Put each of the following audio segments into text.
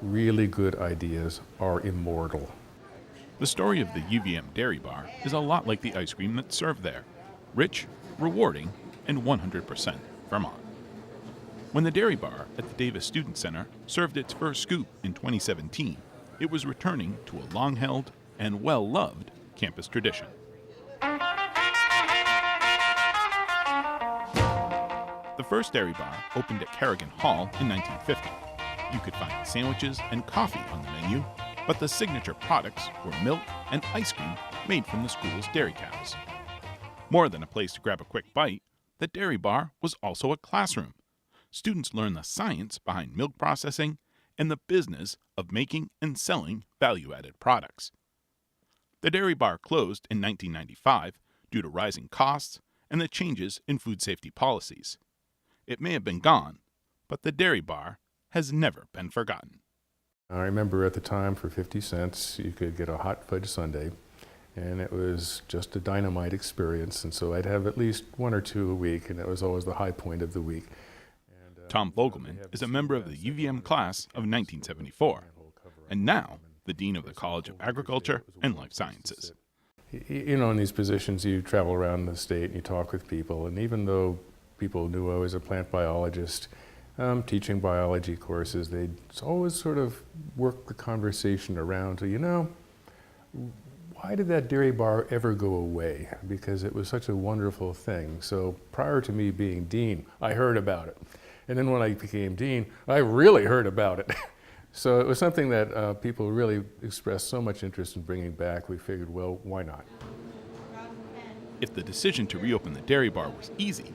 really good ideas are immortal. The story of the UVM Dairy Bar is a lot like the ice cream that's served there. Rich, rewarding, and 100% Vermont. When the Dairy Bar at the Davis Student Center served its first scoop in 2017, it was returning to a long-held and well-loved campus tradition. The first Dairy Bar opened at Kerrigan Hall in 1950. You could find sandwiches and coffee on the menu, but the signature products were milk and ice cream made from the school's dairy cows. More than a place to grab a quick bite, the Dairy Bar was also a classroom. Students learned the science behind milk processing and the business of making and selling value-added products. The Dairy Bar closed in 1995 due to rising costs and the changes in food safety policies. It may have been gone, but the Dairy Bar has never been forgotten. I remember at the time for 50 cents you could get a hot fudge sundae, and it was just a dynamite experience, and so I'd have at least one or two a week, and it was always the high point of the week. Tom Vogelman is a member of the UVM class of 1974, and now the Dean of the College of Agriculture and Life Sciences. You know, in these positions you travel around the state and you talk with people, and even though people knew I was a plant biologist, teaching biology courses, they'd always sort of work the conversation around to, you know, why did that dairy bar ever go away? Because it was such a wonderful thing. So prior to me being dean, I heard about it. And then when I became dean, I really heard about it. So it was something that people really expressed so much interest in bringing back. We figured, well, why not? If the decision to reopen the Dairy Bar was easy,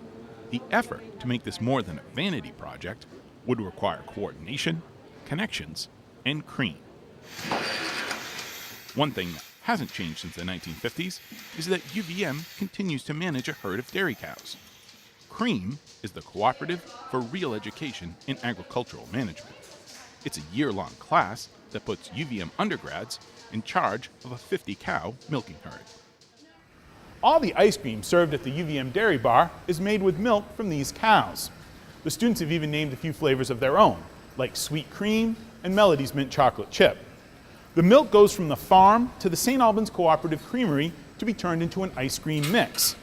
the effort to make this more than a vanity project would require coordination, connections, and cream. One thing that hasn't changed since the 1950s is that UVM continues to manage a herd of dairy cows. CREAM is the Cooperative for Real Education in Agricultural Management. It's a year-long class that puts UVM undergrads in charge of a 50-cow milking herd. All the ice cream served at the UVM Dairy Bar is made with milk from these cows. The students have even named a few flavors of their own, like Sweet Cream and Melody's Mint Chocolate Chip. The milk goes from the farm to the St. Albans Cooperative Creamery to be turned into an ice cream mix.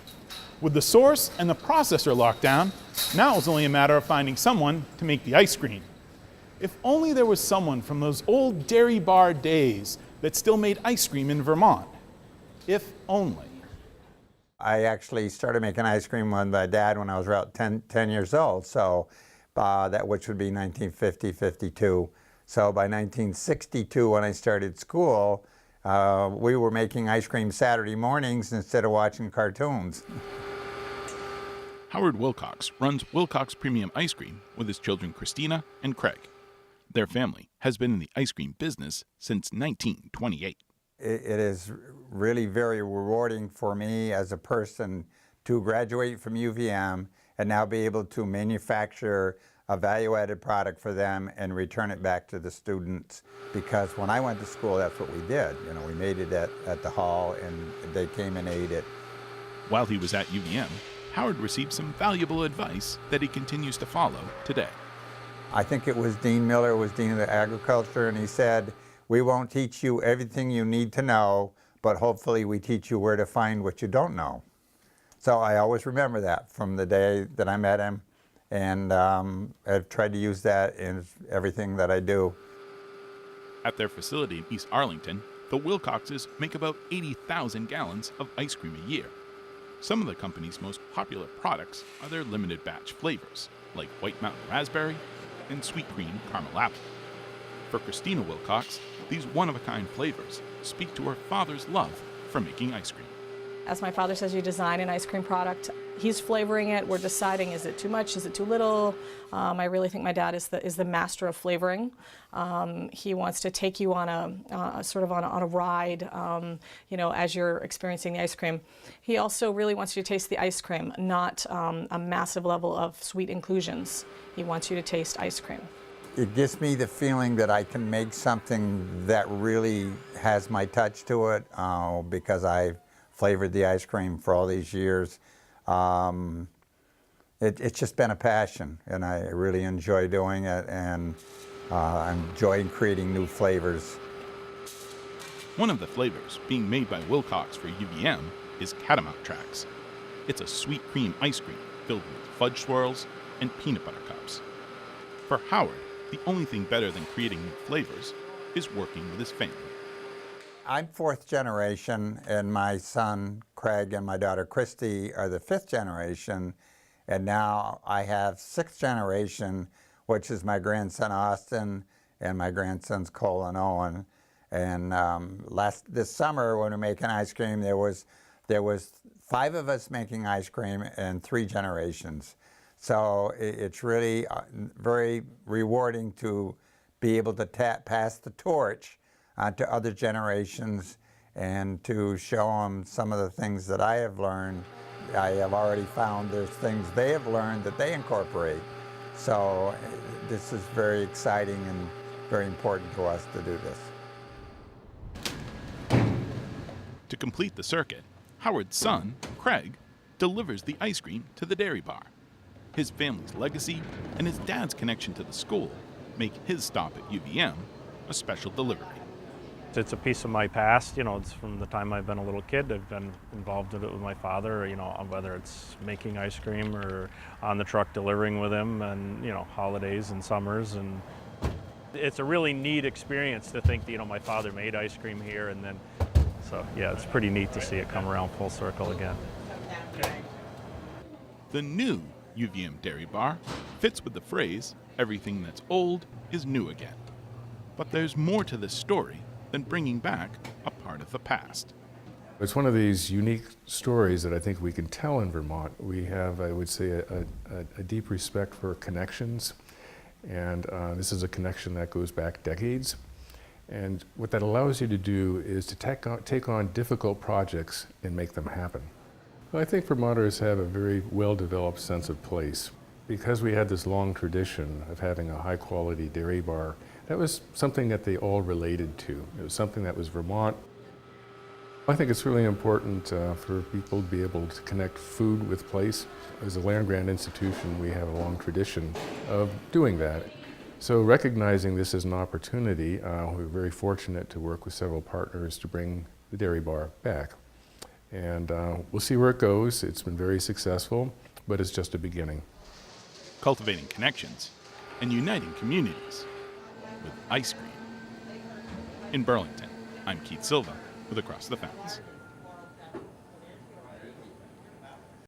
With the source and the processor locked down, now it's only a matter of finding someone to make the ice cream. If only there was someone from those old Dairy Bar days that still made ice cream in Vermont. If only. I actually started making ice cream with my dad when I was about 10 years old, so which would be 1950, 52. So by 1962, when I started school, we were making ice cream Saturday mornings instead of watching cartoons. Howard Wilcox runs Wilcox Premium Ice Cream with his children Christina and Craig. Their family has been in the ice cream business since 1928. It is really very rewarding for me as a person to graduate from UVM and now be able to manufacture a value-added product for them and return it back to the students. Because when I went to school, that's what we did. You know, we made it at the hall and they came and ate it. While he was at UVM, Howard received some valuable advice that he continues to follow today. I think it was Dean Miller, who was Dean of the Agriculture, and he said, "We won't teach you everything you need to know, but hopefully we teach you where to find what you don't know." So I always remember that from the day that I met him, and I've tried to use that in everything that I do. At their facility in East Arlington, the Wilcoxes make about 80,000 gallons of ice cream a year. Some of the company's most popular products are their limited batch flavors, like White Mountain Raspberry and Sweet Cream Caramel Apple. For Christina Wilcox, these one-of-a-kind flavors speak to her father's love for making ice cream. As my father says, you design an ice cream product. He's flavoring it. We're deciding, is it too much? Is it too little? I really think my dad is the master of flavoring. He wants to take you on a ride, you know, as you're experiencing the ice cream. He also really wants you to taste the ice cream, not a massive level of sweet inclusions. He wants you to taste ice cream. It gives me the feeling that I can make something that really has my touch to it because I've flavored the ice cream for all these years. It's just been a passion, and I really enjoy doing it, and I'm enjoying creating new flavors. One of the flavors being made by Wilcox for UVM is Catamount Tracks. It's a sweet cream ice cream filled with fudge swirls and peanut butter cups. For Howard, the only thing better than creating new flavors is working with his family. I'm fourth generation, and my son Craig and my daughter Christy are the fifth generation, and now I have sixth generation, which is my grandson Austin and my grandsons Cole and Owen. And this summer when we were making ice cream, there was 5 of us making ice cream and 3 generations. So it's really very rewarding to be able to pass the torch to other generations and to show them some of the things that I have learned. I have already found there's things they have learned that they incorporate. So this is very exciting and very important to us to do this. To complete the circuit, Howard's son, Craig, delivers the ice cream to the dairy bar. His family's legacy and his dad's connection to the school make his stop at UVM a special delivery. It's a piece of my past, it's from the time I've been a little kid. I've been involved in it with my father, whether it's making ice cream or on the truck delivering with him and, holidays and summers. And it's a really neat experience to think that, my father made ice cream here, and then, so yeah, it's pretty neat to see it come around full circle again. The new UVM Dairy Bar fits with the phrase, everything that's old is new again. But there's more to this story than bringing back a part of the past. It's one of these unique stories that I think we can tell in Vermont. We have, I would say, a deep respect for connections, and this is a connection that goes back decades. And what that allows you to do is to take on difficult projects and make them happen. Well, I think Vermonters have a very well-developed sense of place. Because we had this long tradition of having a high-quality dairy bar, that was something that they all related to. It was something that was Vermont. I think it's really important for people to be able to connect food with place. As a land-grant institution, we have a long tradition of doing that. So recognizing this as an opportunity, we're very fortunate to work with several partners to bring the dairy bar back. And we'll see where it goes. It's been very successful, but it's just a beginning. Cultivating connections and uniting communities with ice cream. In Burlington, I'm Keith Silva with Across the Fence.